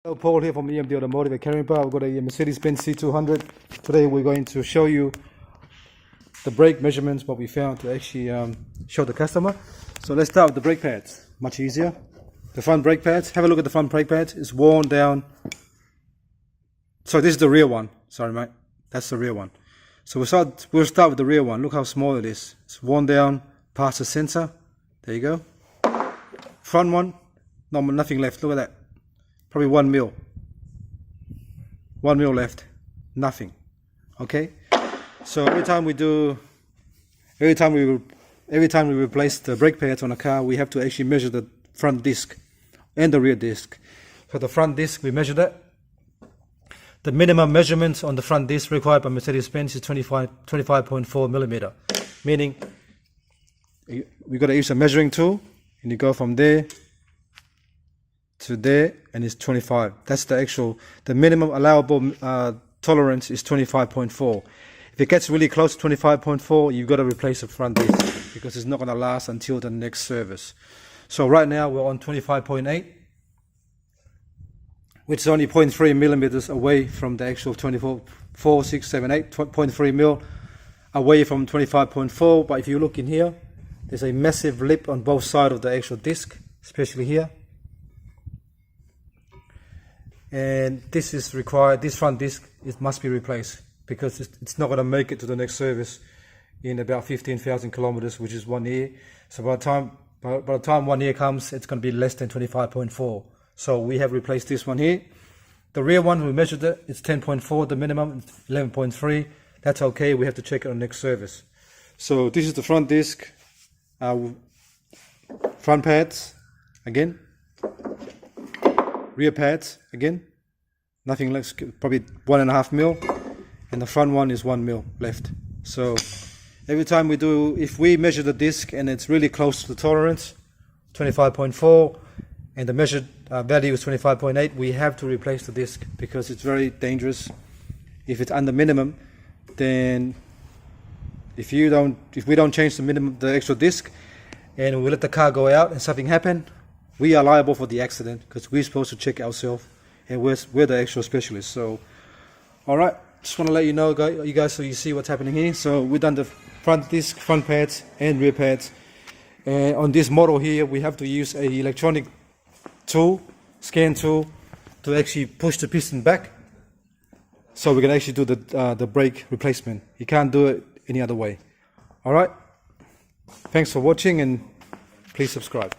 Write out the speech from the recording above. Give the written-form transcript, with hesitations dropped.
Hello, Paul here from EMD Automotive at Carrying Power. We've got a Mercedes-Benz C200. Today we're going to show you the brake measurements, what we found to actually show the customer. So let's start with the brake pads, much easier. The front brake pads, have a look at the front brake pads. It's worn down. So this is the rear one, sorry mate, that's the rear one. So we'll start with the rear one. Look how small it is. It's worn down past the sensor. There you go. Front one, nothing left, look at that. Probably 1 mil. 1 mil left. Nothing. Okay? So every time we replace the brake pads on a car, we have to actually measure the front disc and the rear disc. For the front disc, we measure that. The minimum measurement on the front disc required by Mercedes-Benz is 25.4 millimeter. Meaning, we got to use a measuring tool, and you go from there to there, and it's 25. That's the minimum allowable tolerance is 25.4. If it gets really close to 25.4, you've got to replace the front disc because it's not going to last until the next service. So right now we're on 25.8, which is only 0.3 millimeters away from the actual 24, 6, 7, 8, 0.3 mil away from 25.4. But if you look in here, there's a massive lip on both sides of the actual disc, especially here. And this is required, this front disc, it must be replaced because it's not going to make it to the next service in about 15,000 kilometers, which is 1 year. So by the time 1 year comes, it's going to be less than 25.4. So we have replaced this one here. The rear one, we measured it, it's 10.4, the minimum, it's 11.3. That's okay, we have to check it on next service. So this is the front disc, front pads, again. Rear pads, again, nothing less, probably 1.5 mil, and the front one is 1 mil left. So every time if we measure the disc and it's really close to the tolerance, 25.4, and the measured value is 25.8, we have to replace the disc because it's very dangerous. If it's under minimum, then if we don't change the actual disc, and we let the car go out and something happen, we are liable for the accident because we're supposed to check ourselves, and we're the actual specialists. So, all right, just want to let you know, you guys, so you see what's happening here. So we've done the front disc, front pads, and rear pads. And on this model here, we have to use a electronic tool, scan tool, to actually push the piston back, so we can actually do the brake replacement. You can't do it any other way. All right. Thanks for watching, and please subscribe.